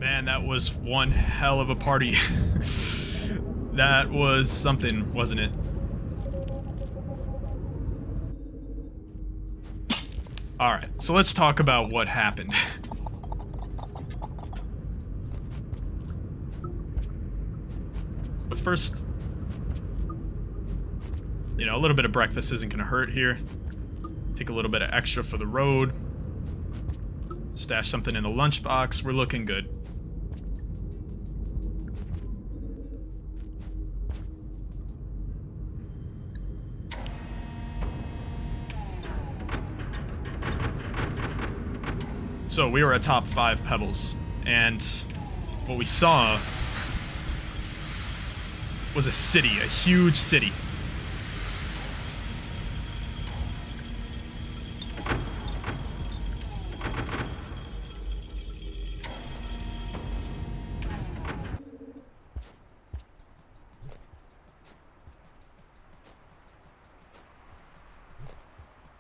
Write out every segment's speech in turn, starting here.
Man, that was one hell of a party. That was something, wasn't it? Alright, so let's talk about what happened. But first, you know, a little bit of breakfast isn't gonna hurt here. Take a little bit of extra for the road. Stash something in the lunchbox. We're looking good. So we were atop 5 pebbles, and what we saw was a city, a huge city.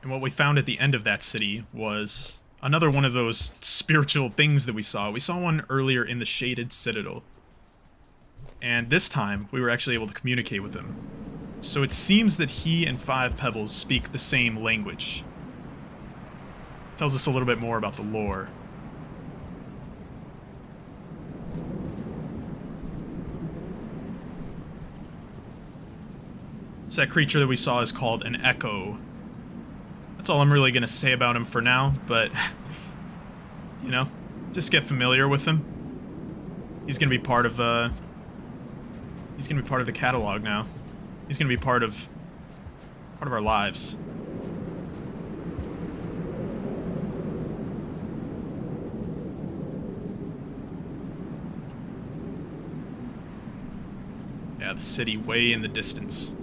And what we found at the end of that city was another one of those spiritual things that we saw. We saw one earlier in the Shaded Citadel. And this time, we were actually able to communicate with him. So it seems that he and 5 Pebbles speak the same language. Tells us a little bit more about the lore. So that creature that we saw is called an Echo. That's all I'm really gonna say about him for now, but you know, just get familiar with him. He's gonna be part of the catalog now. He's gonna be part of our lives. Yeah, the city way in the distance.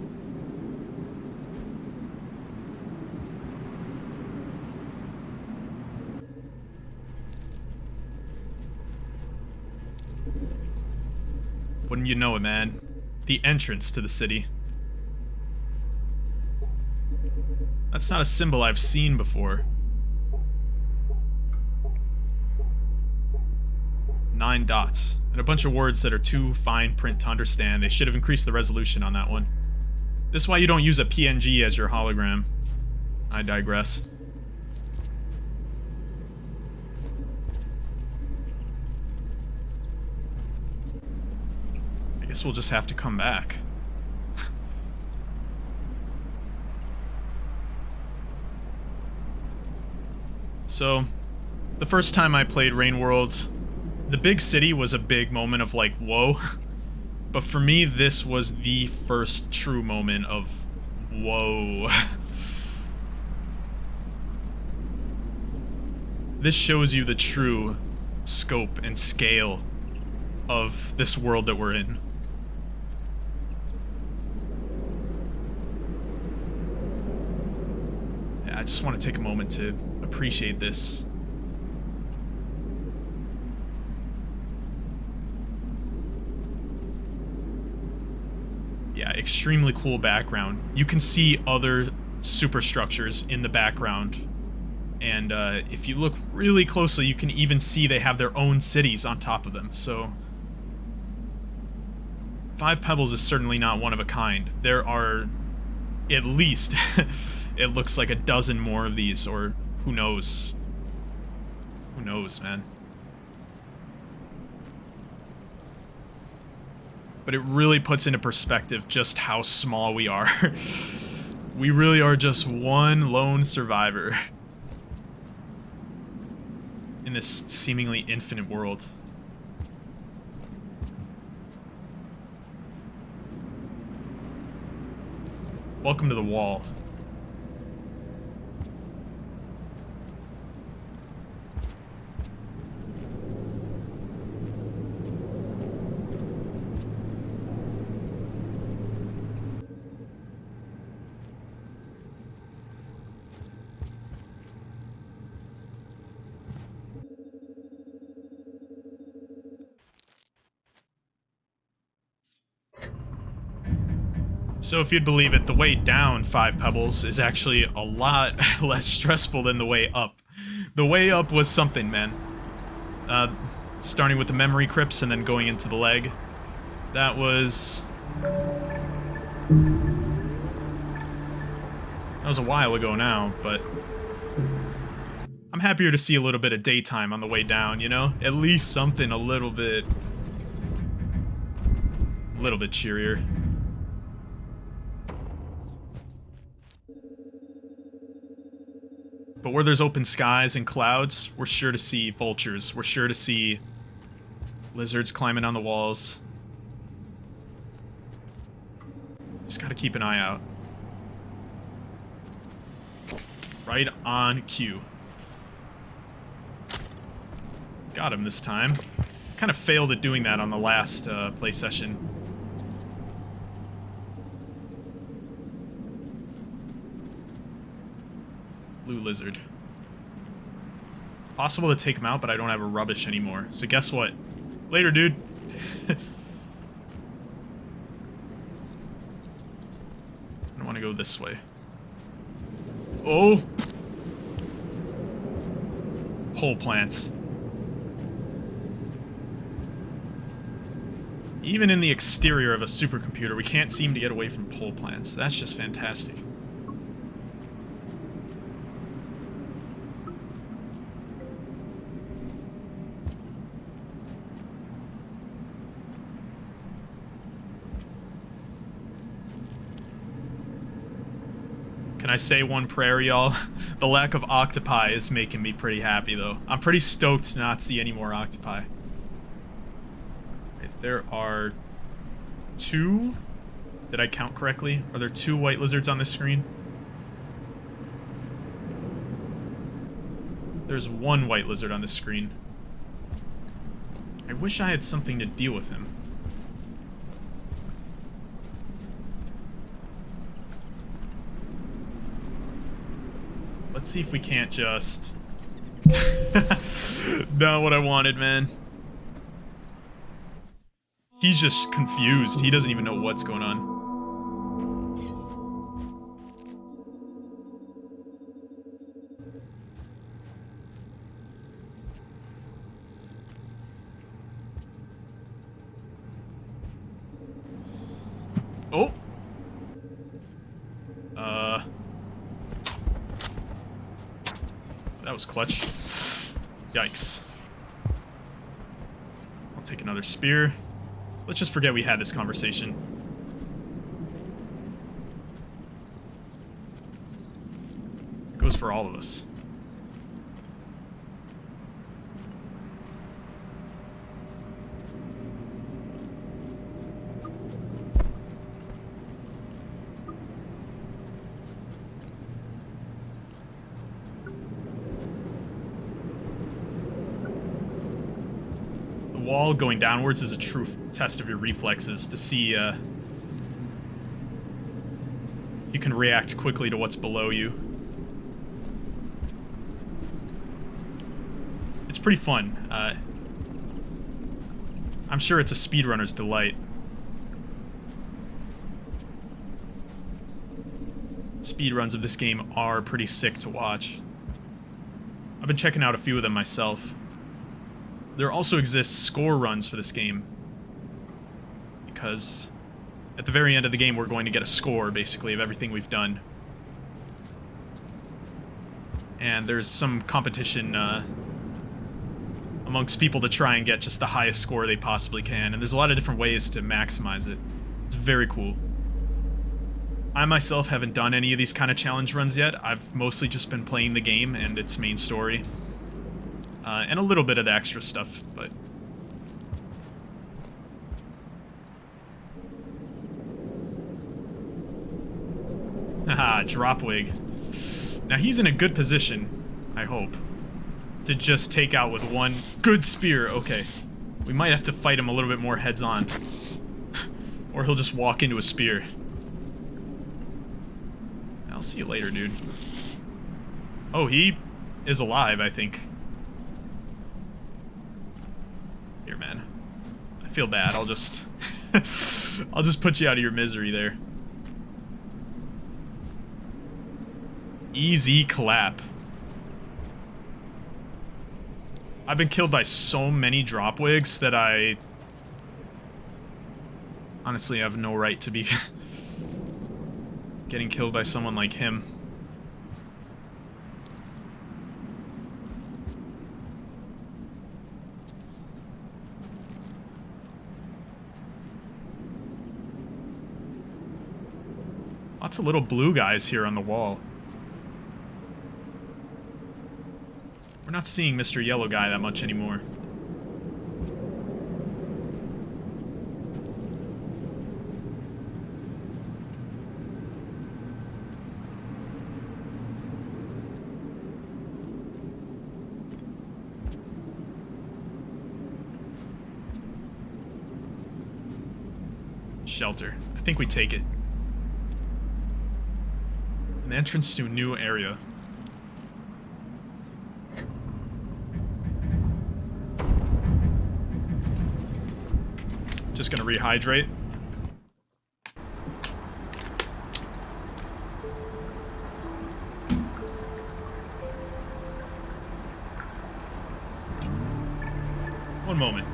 Wouldn't you know it, man? The entrance to the city. That's not a symbol I've seen before. 9 dots, and a bunch of words that are too fine print to understand. They should have increased the resolution on that one. This is why you don't use a PNG as your hologram. I digress. I guess we'll just have to come back. So, the first time I played Rain World, the big city was a big moment of like, whoa. But for me, this was the first true moment of, whoa. This shows you the true scope and scale of this world that we're in. Yeah, I just want to take a moment to appreciate this. Yeah, extremely cool background. You can see other superstructures in the background. And if you look really closely, you can even see they have their own cities on top of them. So 5 Pebbles is certainly not one of a kind. There are at least, it looks like a dozen more of these, or who knows? Who knows, man? But it really puts into perspective just how small we are. We really are just one lone survivor in this seemingly infinite world. Welcome to the wall. So if you'd believe it, the way down 5 Pebbles is actually a lot less stressful than the way up. The way up was something, man. starting with the memory crypts and then going into the leg. That was a while ago now, but I'm happier to see a little bit of daytime on the way down, you know? At least something a little bit cheerier. But where there's open skies and clouds, we're sure to see vultures. We're sure to see lizards climbing on the walls. Just gotta keep an eye out. Right on cue. Got him this time. Kind of failed at doing that on the last play session. Blue lizard. Possible to take him out, but I don't have a rubbish anymore. So guess what? Later, dude. I don't want to go this way. Oh! Pole plants. Even in the exterior of a supercomputer, we can't seem to get away from pole plants. That's just fantastic. Can I say one prayer, y'all? The lack of octopi is making me pretty happy, though. I'm pretty stoked to not see any more octopi. Right, there are 2. Did I count correctly? Are there 2 white lizards on this screen? There's 1 white lizard on this screen. I wish I had something to deal with him. Let's see if we can't just... Not what I wanted, man. He's just confused. He doesn't even know what's going on. Oh! That was clutch. Yikes. I'll take another spear. Let's just forget we had this conversation. It goes for all of us. Wall going downwards is a true test of your reflexes to see you can react quickly to what's below you. It's pretty fun. I'm sure it's a speedrunner's delight. Speedruns of this game are pretty sick to watch. I've been checking out a few of them myself. There also exists score runs for this game, because at the very end of the game we're going to get a score, basically, of everything we've done. And there's some competition amongst people to try and get just the highest score they possibly can, and there's a lot of different ways to maximize it. It's very cool. I myself haven't done any of these kind of challenge runs yet. I've mostly just been playing the game and its main story. And a little bit of the extra stuff, but... Haha, Dropwig. Now he's in a good position, I hope, to just take out with one good spear. Okay. We might have to fight him a little bit more heads-on. Or he'll just walk into a spear. I'll see you later, dude. Oh, he is alive, I think. Here, man. I feel bad. I'll just... I'll just put you out of your misery there. Easy clap. I've been killed by so many dropwigs that I honestly have no right to be getting killed by someone like him. Lots of little blue guys here on the wall. We're not seeing Mr. Yellow Guy that much anymore. Shelter. I think we take it. An entrance to a new area. Just gonna rehydrate. One moment.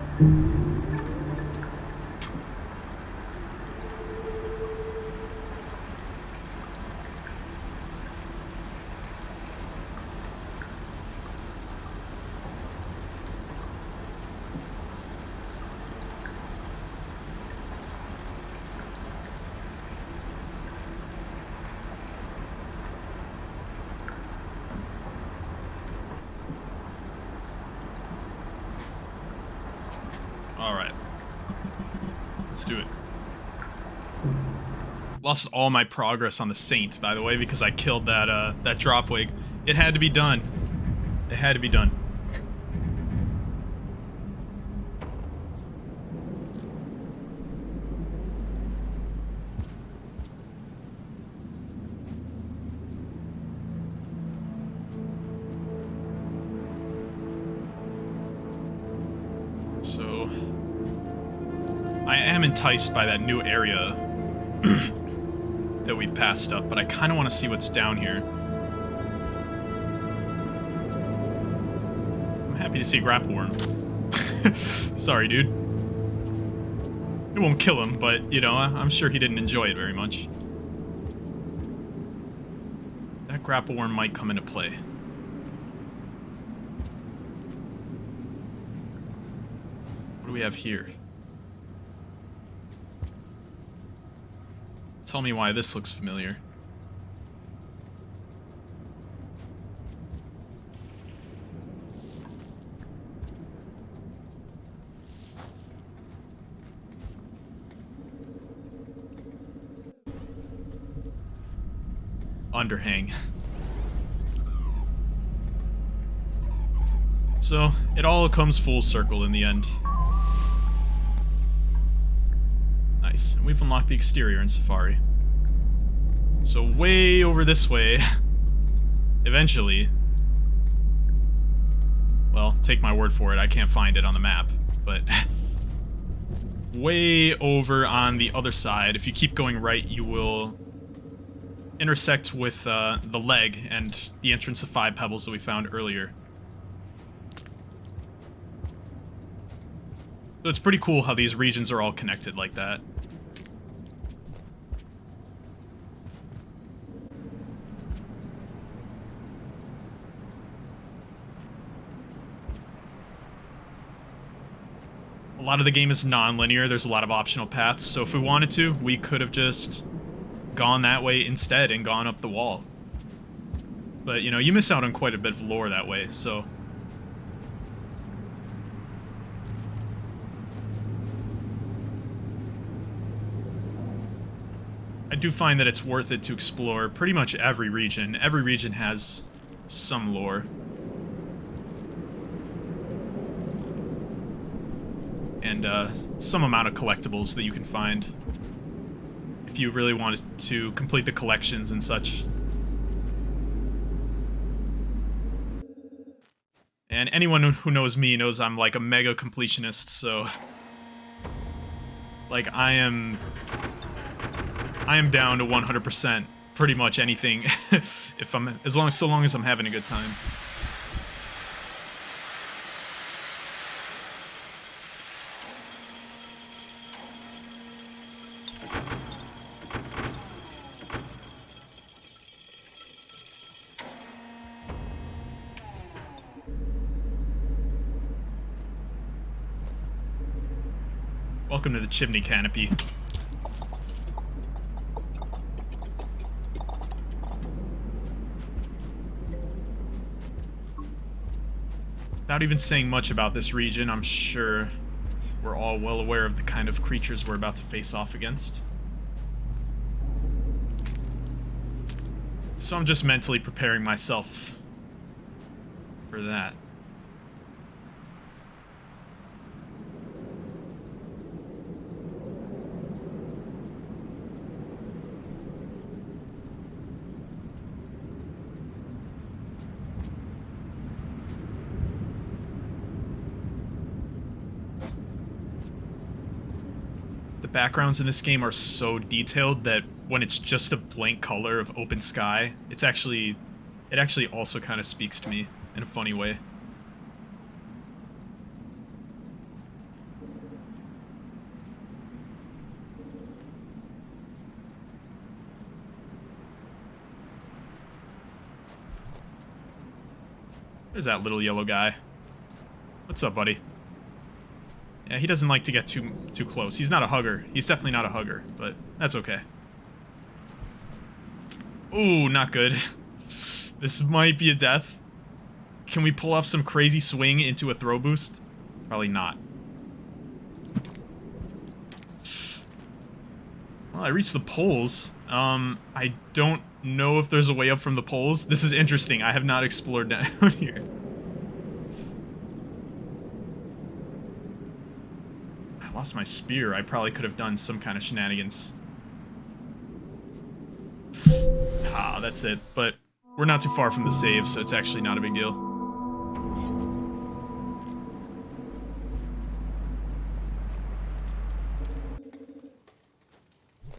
Alright. Let's do it. Lost all my progress on the Saint, by the way, because I killed that that dropwig. It had to be done. It had to be done. So I am enticed by that new area that we've passed up, but I kind of want to see what's down here. I'm happy to see a grapple worm. Sorry, dude. It won't kill him, but, you know, I'm sure he didn't enjoy it very much. That grapple worm might come into play. What do we have here? Tell me why this looks familiar. Underhang. So, it all comes full circle in the end. Nice. And we've unlocked the exterior in Safari. So way over this way, eventually, well, take my word for it, I can't find it on the map, but way over on the other side, if you keep going right, you will intersect with the leg and the entrance of 5 pebbles that we found earlier. So it's pretty cool how these regions are all connected like that. A lot of the game is non-linear, there's a lot of optional paths, so if we wanted to, we could have just gone that way instead and gone up the wall. But, you know, you miss out on quite a bit of lore that way, so... I do find that it's worth it to explore pretty much every region. Every region has some lore. And some amount of collectibles that you can find if you really wanted to complete the collections and such. And anyone who knows me knows I'm like a mega completionist, so like I am down to 100% pretty much anything if I'm so long as I'm having a good time. Welcome to the chimney canopy. Without even saying much about this region, I'm sure we're all well aware of the kind of creatures we're about to face off against. So I'm just mentally preparing myself for that. The backgrounds in this game are so detailed that when it's just a blank color of open sky, it actually also kind of speaks to me in a funny way. There's that little yellow guy. What's up, buddy? Yeah, he doesn't like to get too close. He's not a hugger. He's definitely not a hugger, but that's okay. Ooh, not good. This might be a death. Can we pull off some crazy swing into a throw boost? Probably not. Well, I reached the poles. I don't know if there's a way up from the poles. This is interesting. I have not explored down here. I lost my spear. I probably could have done some kind of shenanigans. Ah, that's it. But we're not too far from the save, so it's actually not a big deal.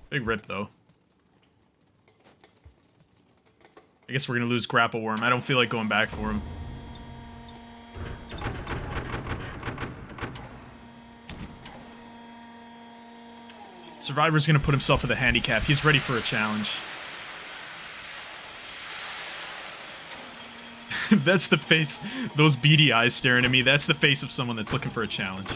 Big rip, though. I guess we're gonna lose Grapple Worm. I don't feel like going back for him. Survivor's gonna put himself with a handicap. He's ready for a challenge. That's the face, those beady eyes staring at me, that's the face of someone that's looking for a challenge.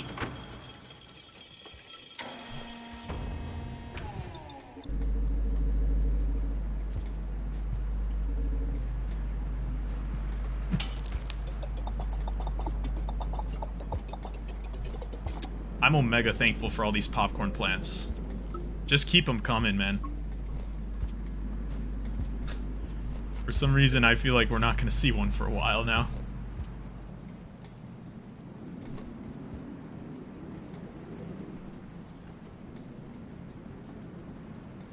I'm omega thankful for all these popcorn plants. Just keep them coming, man. For some reason, I feel like we're not going to see one for a while now.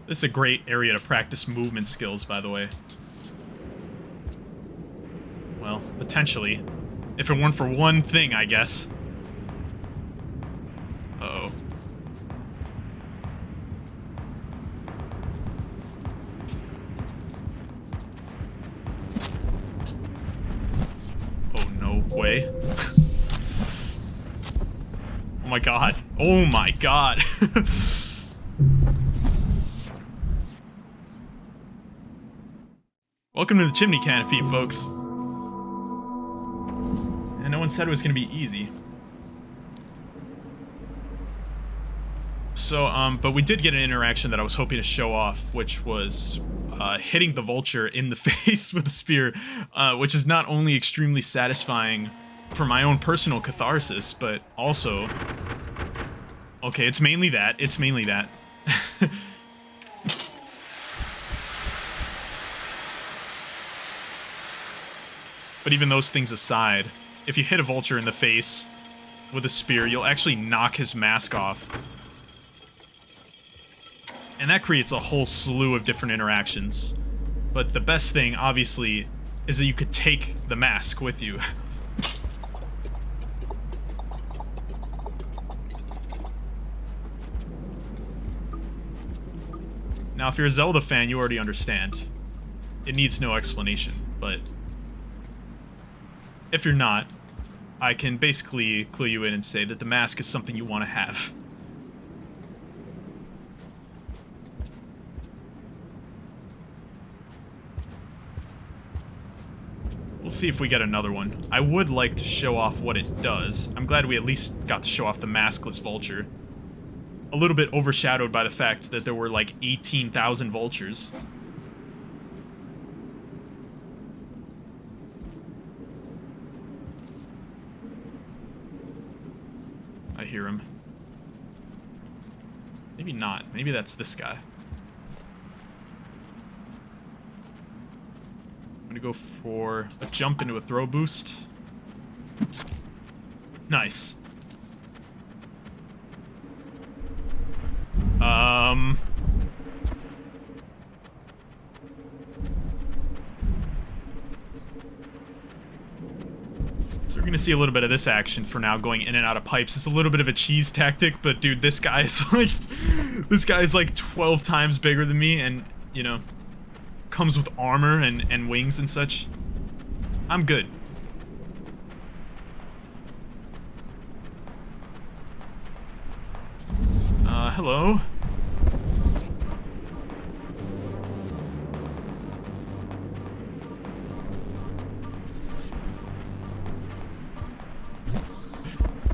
This is a great area to practice movement skills, by the way. Well, potentially. If it weren't for one thing, I guess. Uh-oh. Oh, no way. Oh my god. Oh my god. Welcome to the chimney canopy, folks. And no one said it was going to be easy. So, but we did get an interaction that I was hoping to show off, which was hitting the vulture in the face with a spear, which is not only extremely satisfying for my own personal catharsis, but also... Okay, it's mainly that. It's mainly that. But even those things aside, if you hit a vulture in the face with a spear, you'll actually knock his mask off. And that creates a whole slew of different interactions. But the best thing, obviously, is that you could take the mask with you. Now, if you're a Zelda fan, you already understand. It needs no explanation, but... if you're not, I can basically clue you in and say that the mask is something you want to have. We'll see if we get another one. I would like to show off what it does. I'm glad we at least got to show off the maskless vulture. a little bit overshadowed by the fact that there were like 18,000 vultures. I hear him. Maybe not. Maybe that's this guy. I'm gonna go for a jump into a throw boost. Nice. So we're gonna see a little bit of this action for now, going in and out of pipes. It's a little bit of a cheese tactic, but dude, this guy is like 12 times bigger than me, and you know, comes with armor and wings and such. I'm good. Hello?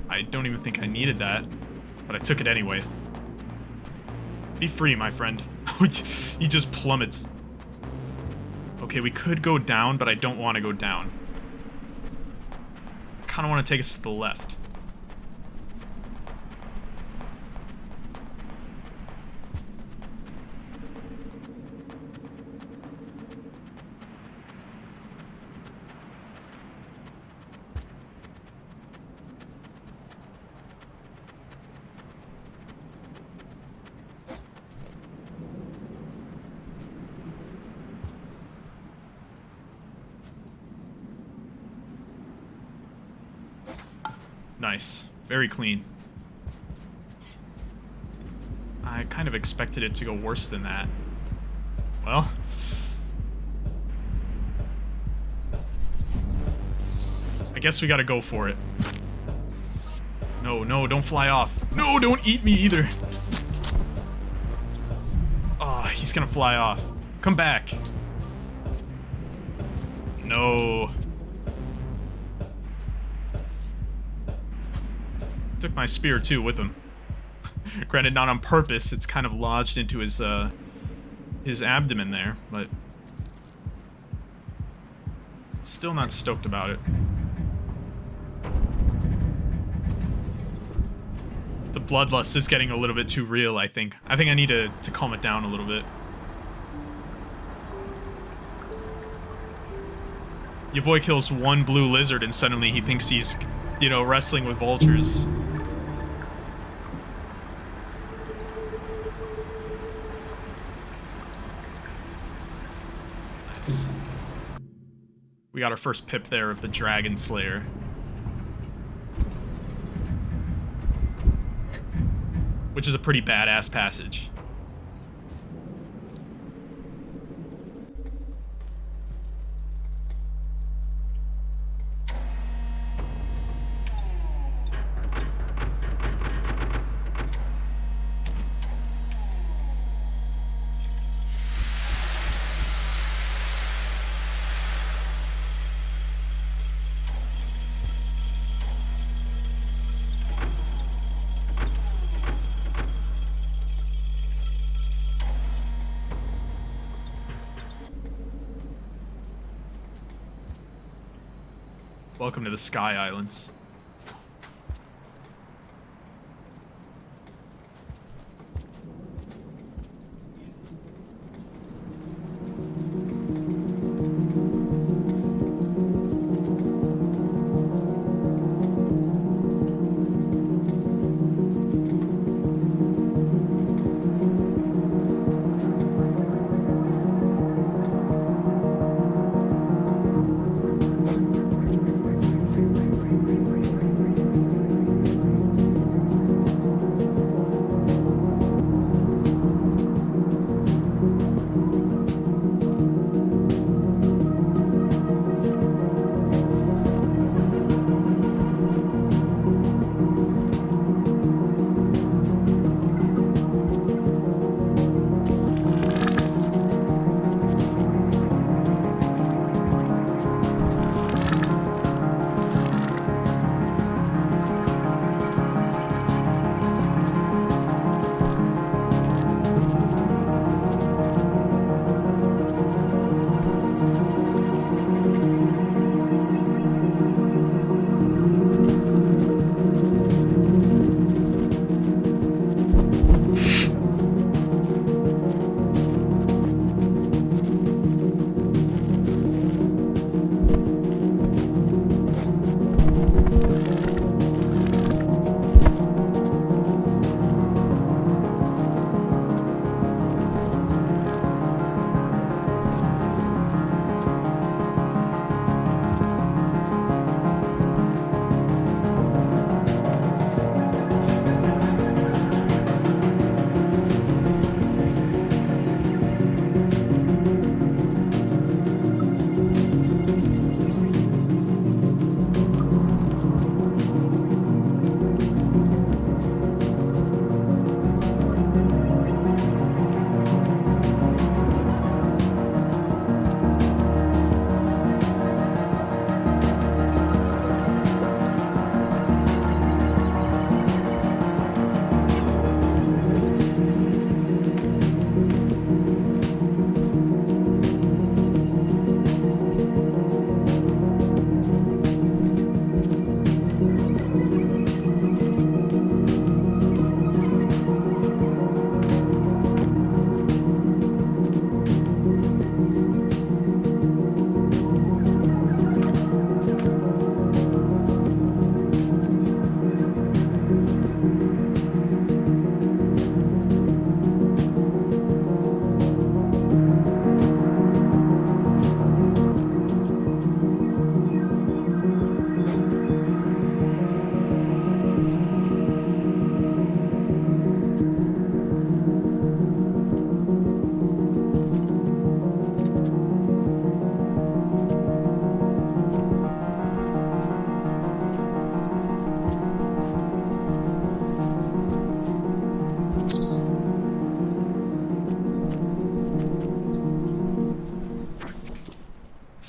I don't even think I needed that, but I took it anyway. Be free, my friend. He just plummets. Okay, we could go down, but I don't want to go down. I kind of want to take us to the left. Nice. Very clean. I kind of expected it to go worse than that. Well. I guess we gotta go for it. No, no, don't fly off. No, don't eat me either. Oh, he's gonna fly off. Come back. No. Took my spear too with him. Granted, not on purpose. It's kind of lodged into his abdomen there, but still not stoked about it. The bloodlust is getting a little bit too real, I think. I think I need to calm it down a little bit. Your boy kills one blue lizard and suddenly he thinks he's, you know, wrestling with vultures. Nice. We got our first pip there of the Dragon Slayer. Which is a pretty badass passage. Welcome to the Sky Islands.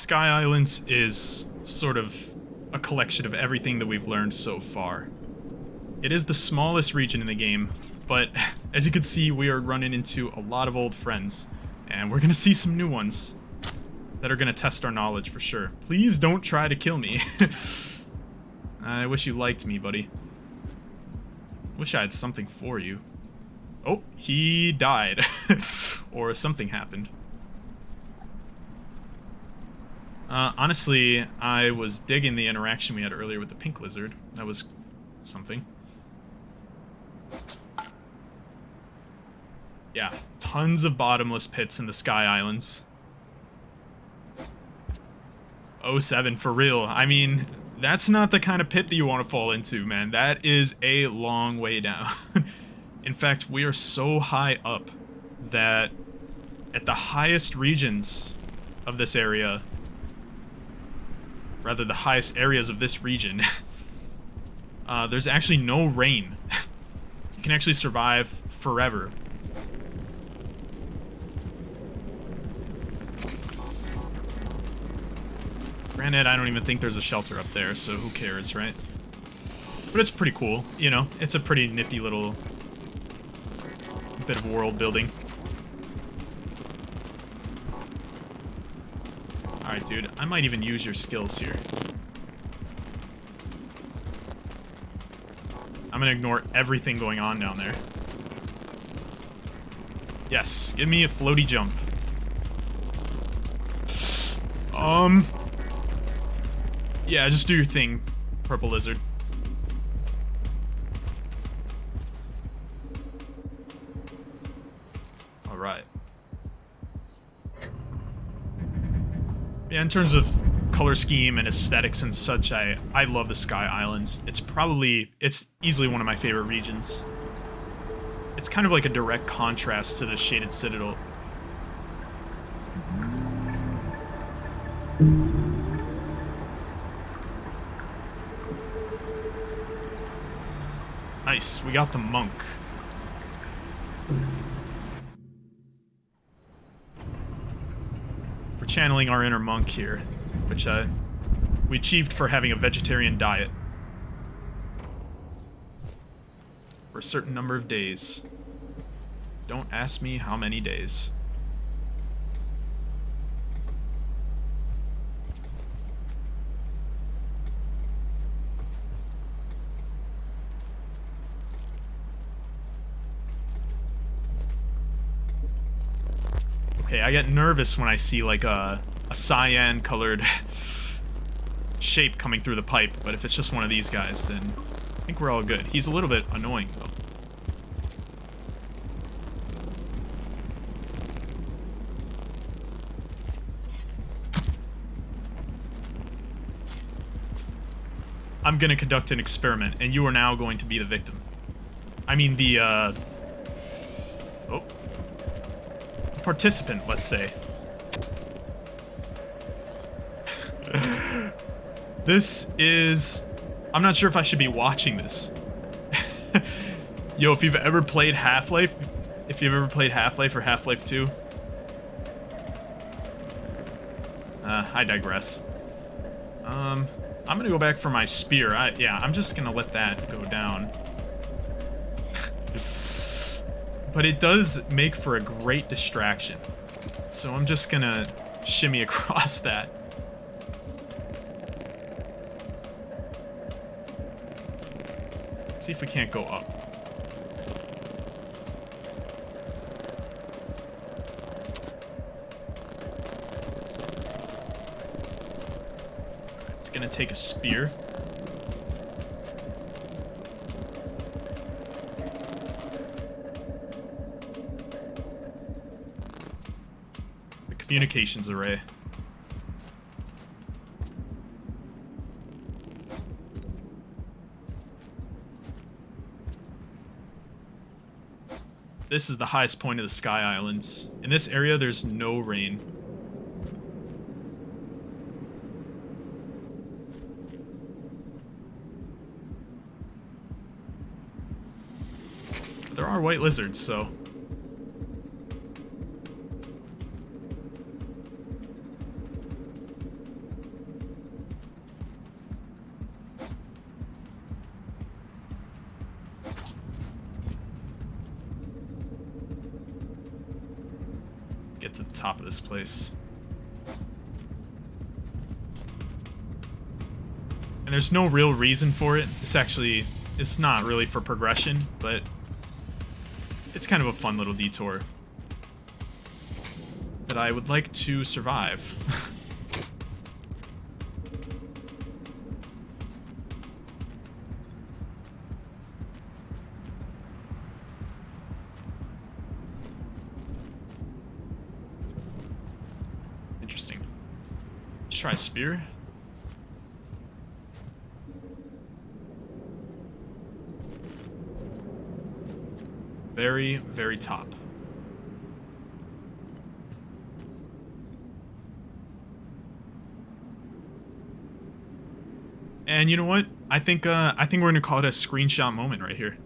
Sky Islands is sort of a collection of everything that we've learned so far. It is the smallest region in the game, but as you can see, we are running into a lot of old friends, and we're gonna see some new ones that are gonna test our knowledge for sure. Please don't try to kill me. I wish you liked me, buddy. Wish I had something for you. Oh, he died. Or something happened. Honestly, I was digging the interaction we had earlier with the pink lizard. That was something. Yeah, tons of bottomless pits in the Sky Islands. 07, for real. I mean, that's not the kind of pit that you want to fall into, man. That is a long way down. In fact, we are so high up that at the highest regions of this area, rather the highest areas of this region, there's actually no rain. You can actually survive forever. Granted, I don't even think there's a shelter up there, so who cares, right? But it's pretty cool, you know? It's a pretty nifty little bit of world building. Alright, dude, I might even use your skills here. I'm gonna ignore everything going on down there. Yes, give me a floaty jump. Yeah, just do your thing, purple lizard. Alright. Yeah, in terms of color scheme and aesthetics and such, I love the Sky Islands. It's easily one of my favorite regions. It's kind of like a direct contrast to the Shaded Citadel. Nice, we got the monk. We're channeling our inner monk here, which we achieved for having a vegetarian diet. For a certain number of days. Don't ask me how many days. Okay, I get nervous when I see like a cyan colored shape coming through the pipe, but if it's just one of these guys, then I think we're all good. He's a little bit annoying though. I'm gonna conduct an experiment, and you are now going to be the victim. I mean the, oh. Participant, let's say. This is... I'm not sure if I should be watching this. Yo, if you've ever played Half-Life, or Half-Life 2... I digress. I'm gonna go back for my spear. Yeah, I'm just gonna let that go down. But it does make for a great distraction. So I'm just gonna shimmy across that. Let's see if we can't go up. It's gonna take a spear. Communications array. This is the highest point of the Sky Islands. In this area, there's no rain. But there are white lizards, so... to the top of this place. And there's no real reason for it. It's not really for progression, but it's kind of a fun little detour that I would like to survive. Interesting. Let's try a spear. Very, very top. And you know what? I think we're gonna call it a screenshot moment right here.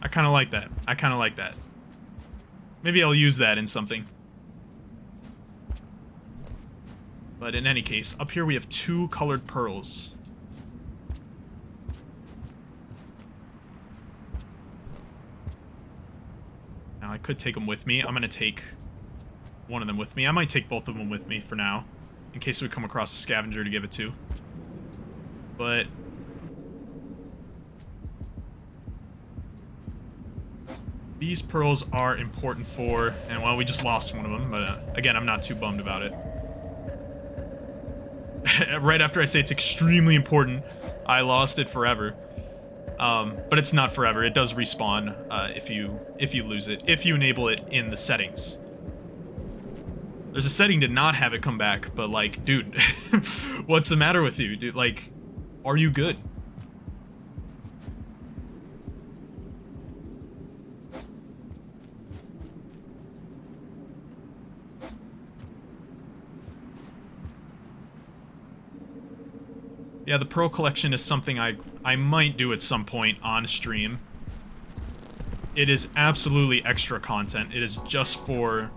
I kind of like that. I kind of like that. Maybe I'll use that in something. But in any case, up here we have 2 colored pearls. Now I could take them with me. I'm gonna take one of them with me. I might take both of them with me for now, in case we come across a scavenger to give it to. But these pearls are important for, and well, we just lost one of them, but again, I'm not too bummed about it. Right after I say it's extremely important, I lost it forever. But it's not forever. It does respawn if you lose it, if you enable it in the settings. There's a setting to not have it come back, but like, dude, what's the matter with you, dude? Like, are you good? Yeah, the Pearl Collection is something I might do at some point on stream. It is absolutely extra content. It is just for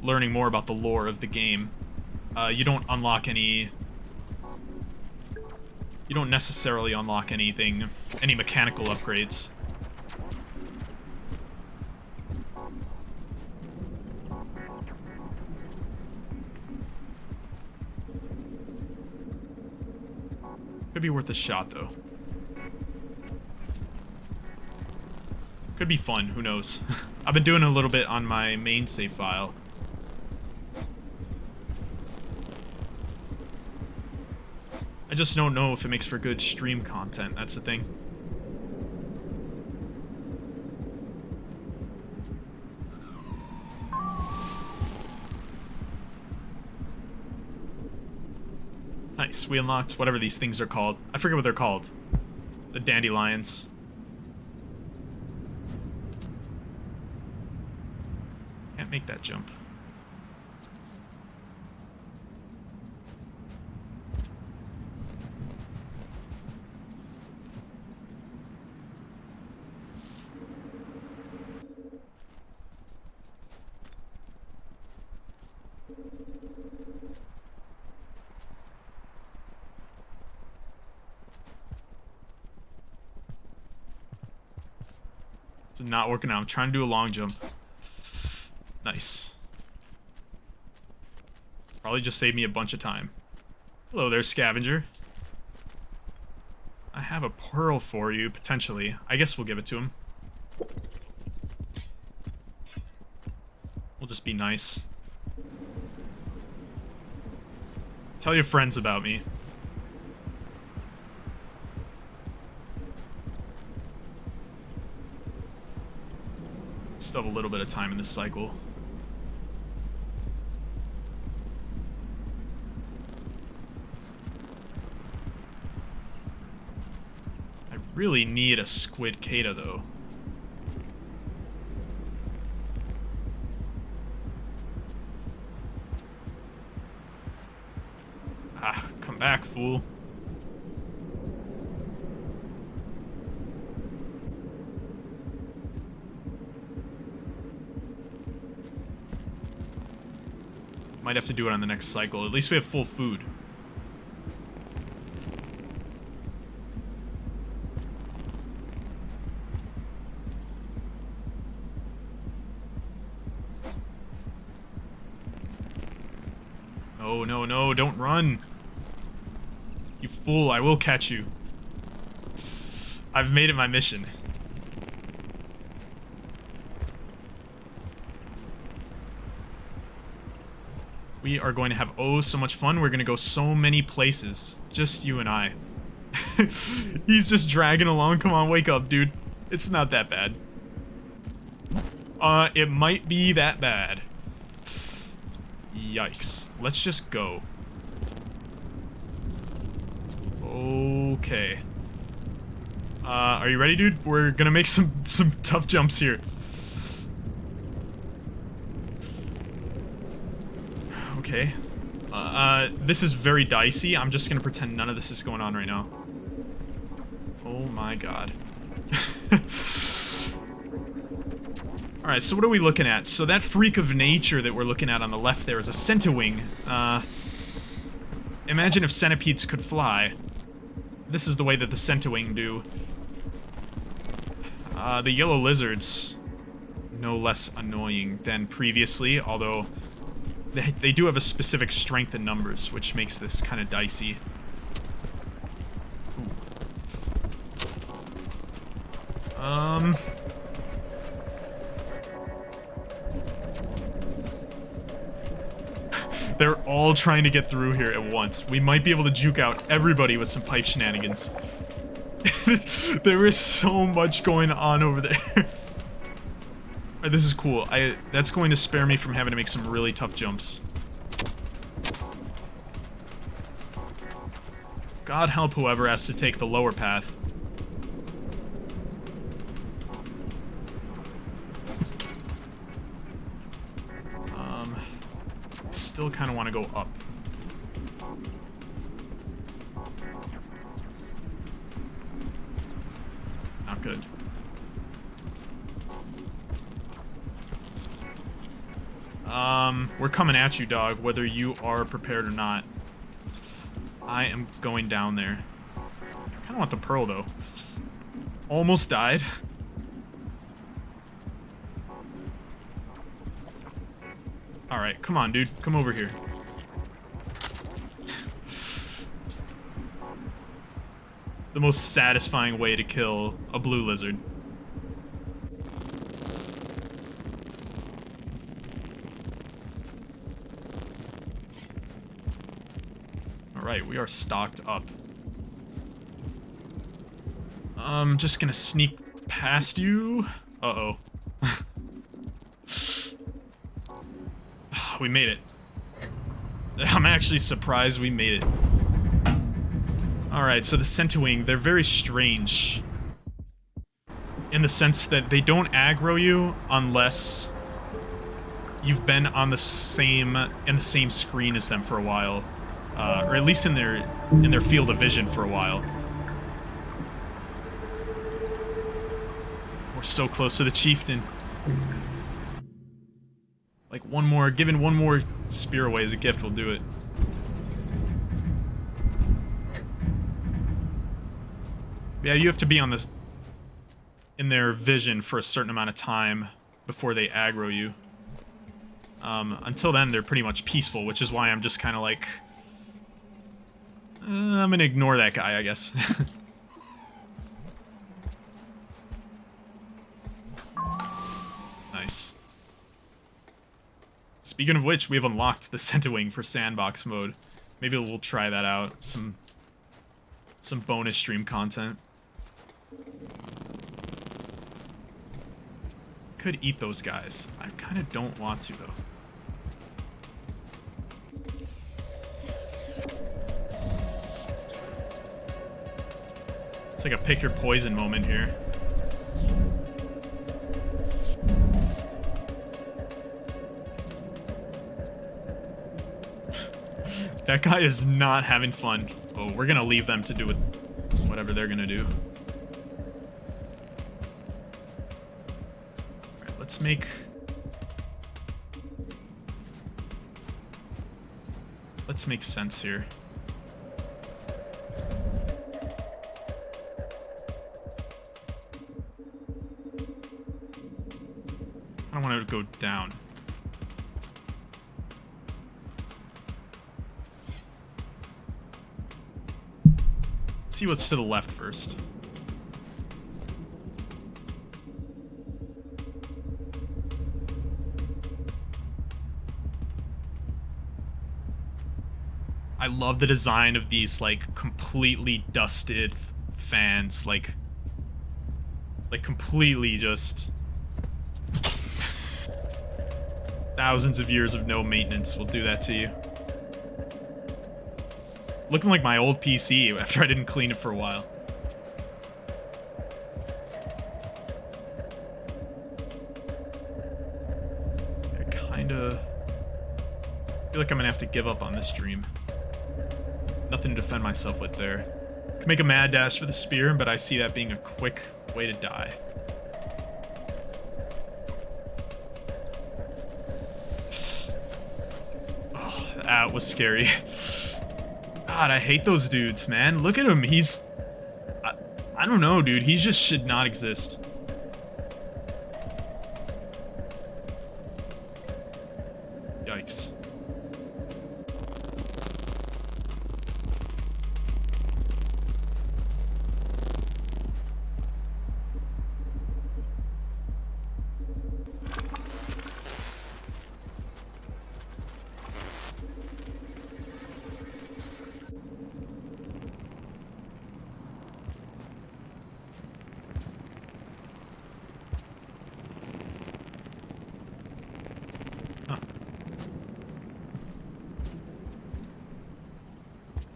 learning more about the lore of the game. You don't unlock any... You don't necessarily unlock anything, any mechanical upgrades. Could be worth a shot, though. Could be fun, who knows. I've been doing a little bit on my main save file. I just don't know if it makes for good stream content, that's the thing. Nice, we unlocked whatever these things are called. I forget what they're called. The dandelions. Can't make that jump. It's not working out. I'm trying to do a long jump. Nice. Probably just saved me a bunch of time. Hello there, scavenger. I have a pearl for you, potentially. I guess we'll give it to him. We'll just be nice. Tell your friends about me. Still have a little bit of time in this cycle. I really need a squid Kata, though. Ah, come back, fool. Might have to do it on the next cycle. At least we have full food. No, no, no, don't run. You fool, I will catch you. I've made it my mission. We are going to have oh so much fun. We're going to go so many places. Just you and I. He's just dragging along. Come on, wake up, dude. It's not that bad. It might be that bad. Yikes. Let's just go. Okay. Are you ready, dude? We're gonna make some tough jumps here. Okay. This is very dicey. I'm just gonna pretend none of this is going on right now. Oh my god. Alright, so what are we looking at? So that freak of nature that we're looking at on the left there is a centipede. Imagine if centipedes could fly. This is the way that the centipede do. The yellow lizards, no less annoying than previously, although they do have a specific strength in numbers, which makes this kind of dicey. They're all trying to get through here at once. We might be able to juke out everybody with some pipe shenanigans. There is so much going on over there. Alright, this is cool. That's going to spare me from having to make some really tough jumps. God help whoever has to take the lower path. Still kind of want to go up. Not good. We're coming at you, dog, whether you are prepared or not. I am going down there. I kind of want the pearl, though. Almost died. Alright, come on, dude. Come over here. The most satisfying way to kill a blue lizard. Alright, we are stocked up. I'm just gonna sneak past you. Uh-oh. We made it. I'm actually surprised we made it. Alright, so the Centipede, they're very strange. In the sense that they don't aggro you unless you've been on the same screen as them for a while. Or at least in their field of vision for a while. We're so close to the chieftain. Like giving one more spear away as a gift will do it. Yeah, you have to be on this in their vision for a certain amount of time before they aggro you. Until then, they're pretty much peaceful, which is why I'm just kind of like, I'm gonna ignore that guy, I guess. Nice. Speaking of which, we have unlocked the Centipede for sandbox mode. Maybe we'll try that out. Some bonus stream content. Could eat those guys. I kind of don't want to, though. It's like a pick your poison moment here. That guy is not having fun. Oh, we're gonna leave them to do whatever they're gonna do. Alright, let's make... Let's make sense here. I don't want to go down. Let's see what's to the left first. I love the design of these, like, completely dusted fans, like completely just... Thousands of years of no maintenance will do that to you. Looking like my old PC after I didn't clean it for a while. I kinda feel like I'm gonna have to give up on this stream. Nothing to defend myself with there. Could make a mad dash for the spear, but I see that being a quick way to die. Oh, that was scary. God, I hate those dudes, man. Look at him. He's... I don't know, dude. He just should not exist. Yikes.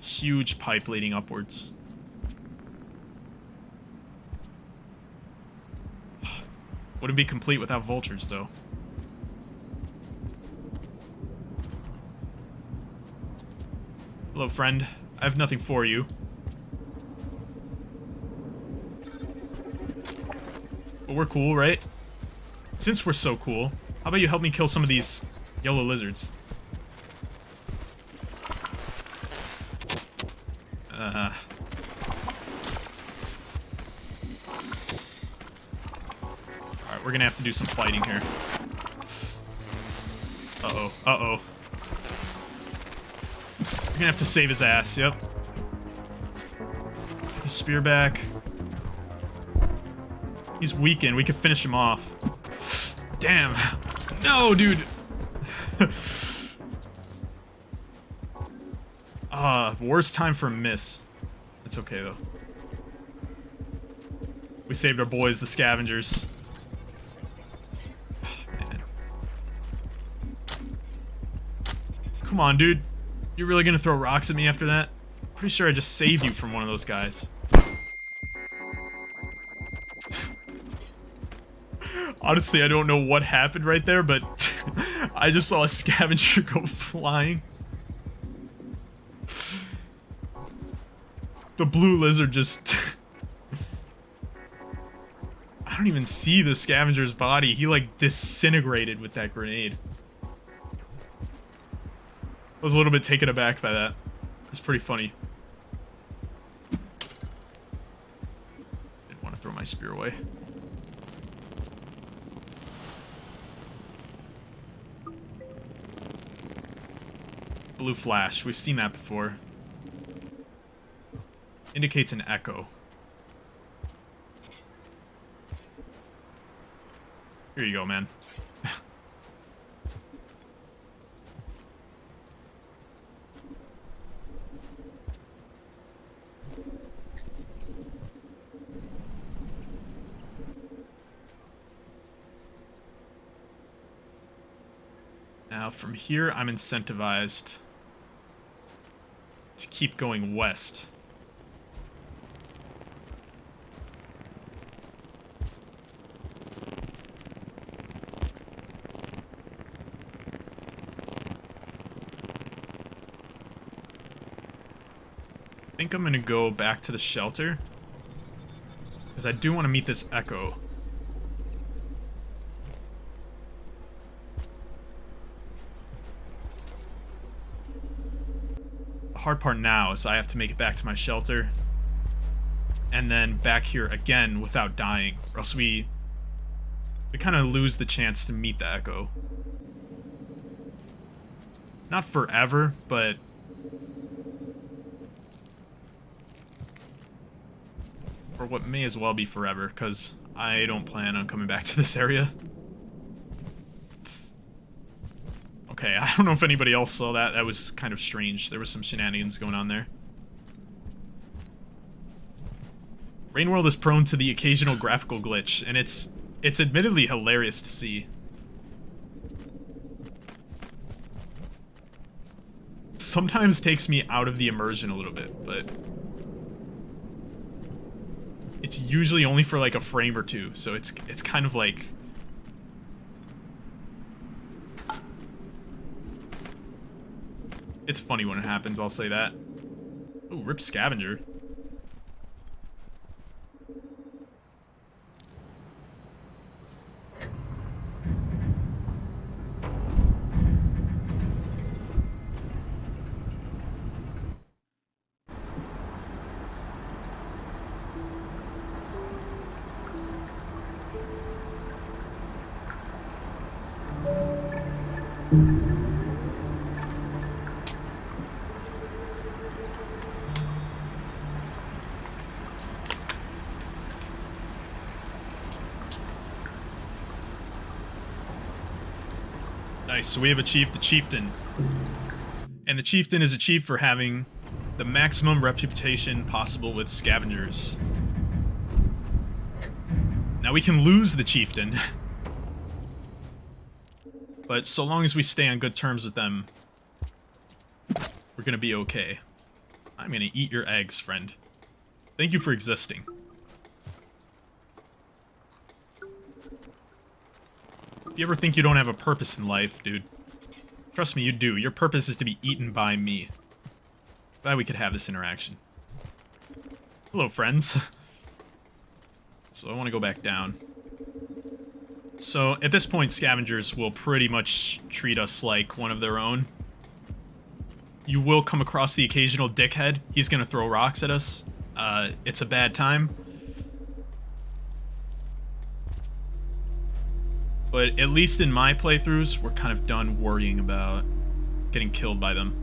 Huge pipe leading upwards. Wouldn't be complete without vultures, though. Hello, friend. I have nothing for you. But we're cool, right? Since we're so cool, how about you help me kill some of these yellow lizards? Alright, we're gonna have to do some fighting here. Uh-oh, uh-oh. We're gonna have to save his ass, yep. Get the spear back. He's weakened, we could finish him off. Damn. No, dude! Worst time for a miss. It's okay, though. We saved our boys, the scavengers. Man. Come on, dude. You're really gonna throw rocks at me after that? Pretty sure I just saved you from one of those guys. Honestly, I don't know what happened right there, but I just saw a scavenger go flying. The blue lizard just... I don't even see the scavenger's body. He, like, disintegrated with that grenade. I was a little bit taken aback by that. It's pretty funny. Didn't want to throw my spear away. Blue flash. We've seen that before. Indicates an echo. Here you go, man. Now, from here, I'm incentivized to keep going west. I think I'm gonna go back to the shelter, because I do want to meet this echo. The hard part now is I have to make it back to my shelter, and then back here again without dying, or else we kind of lose the chance to meet the echo. Not forever, but For what may as well be forever, because I don't plan on coming back to this area. Okay, I don't know if anybody else saw that. That was kind of strange. There was some shenanigans going on there. Rain World is prone to the occasional graphical glitch, and it's admittedly hilarious to see. Sometimes takes me out of the immersion a little bit, but it's usually only for like a frame or two, so it's kind of like it's funny when it happens, I'll say that. Ooh, rip scavenger. Nice, so we have achieved the Chieftain. And the Chieftain is achieved for having the maximum reputation possible with scavengers. Now we can lose the Chieftain. But so long as we stay on good terms with them, we're gonna be okay. I'm gonna eat your eggs, friend. Thank you for existing. If you ever think you don't have a purpose in life, dude, trust me, you do. Your purpose is to be eaten by me. Glad we could have this interaction. Hello, friends. So I want to go back down. So at this point, scavengers will pretty much treat us like one of their own. You will come across the occasional dickhead. He's going to throw rocks at us. It's a bad time. But at least in my playthroughs, we're kind of done worrying about getting killed by them.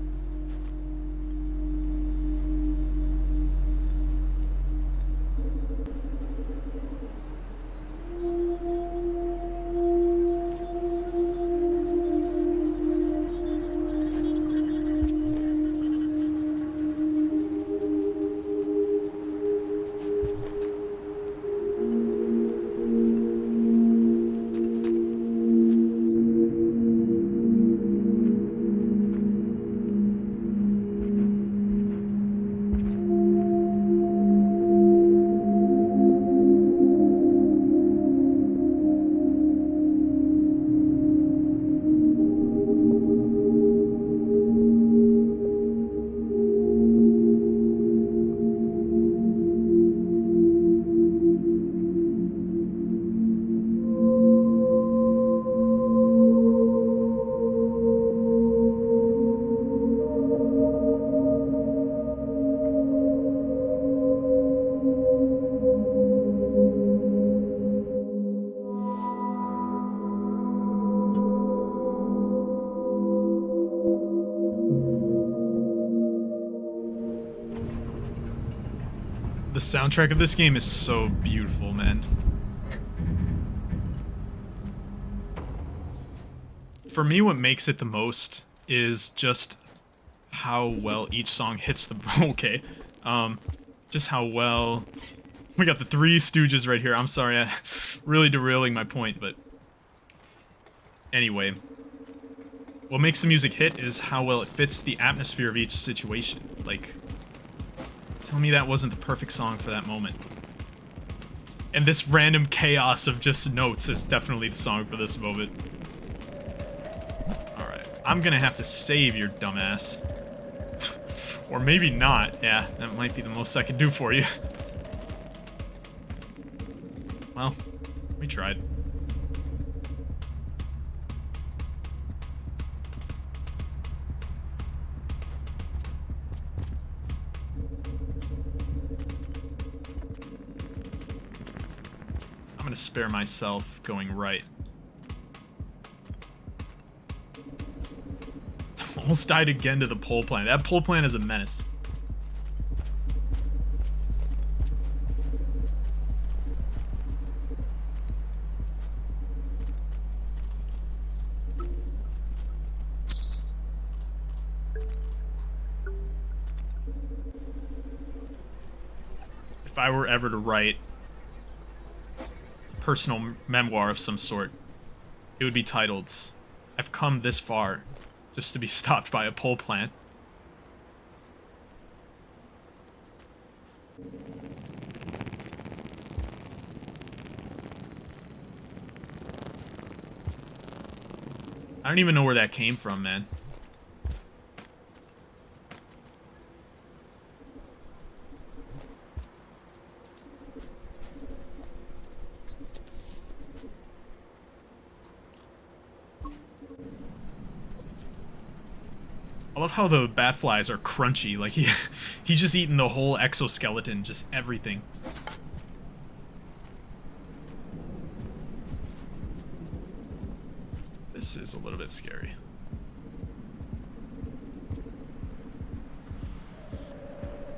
The soundtrack of this game is so beautiful, man. For me, what makes it the most is just how well each song hits the... Okay. Just how well... We got the Three Stooges right here. I'm sorry, I'm really derailing my point, but... Anyway. What makes the music hit is how well it fits the atmosphere of each situation. Like... Tell me that wasn't the perfect song for that moment. And this random chaos of just notes is definitely the song for this moment. Alright, I'm gonna have to save your dumbass. Or maybe not. Yeah, that might be the most I can do for you. Well, we tried. I'm gonna spare myself going right. Almost died again to the pole plant. That pole plant is a menace. If I were ever to write a personal memoir of some sort, it would be titled, "I've come this far just to be stopped by a pole plant." I don't even know where that came from, man. I love how the bat flies are crunchy. Like he's just eating the whole exoskeleton, just everything. This is a little bit scary.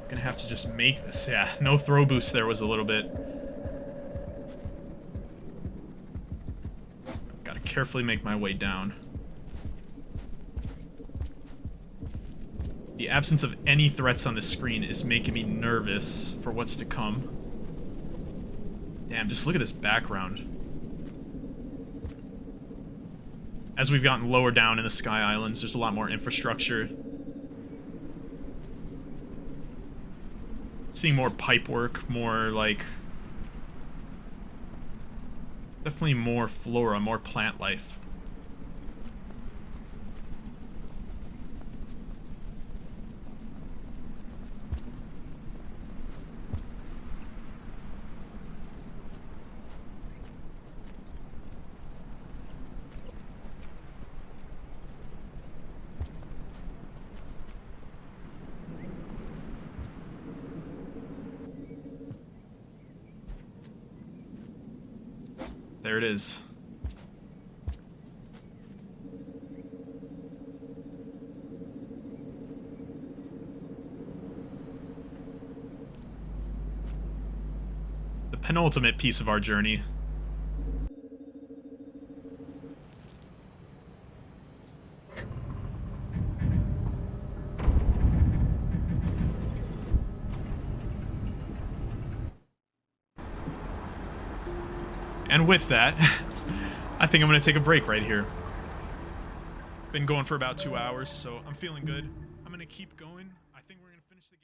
Gonna have to just make this. Yeah, no throw boost there was a little bit. Gotta carefully make my way down. The absence of any threats on the screen is making me nervous for what's to come. Damn, just look at this background. As we've gotten lower down in the Sky Islands, there's a lot more infrastructure. Seeing more pipe work, more, like... definitely more flora, more plant life. There it is. The penultimate piece of our journey. And with that, I think I'm going to take a break right here. Been going for about 2 hours, so I'm feeling good. I'm going to keep going. I think we're going to finish the game.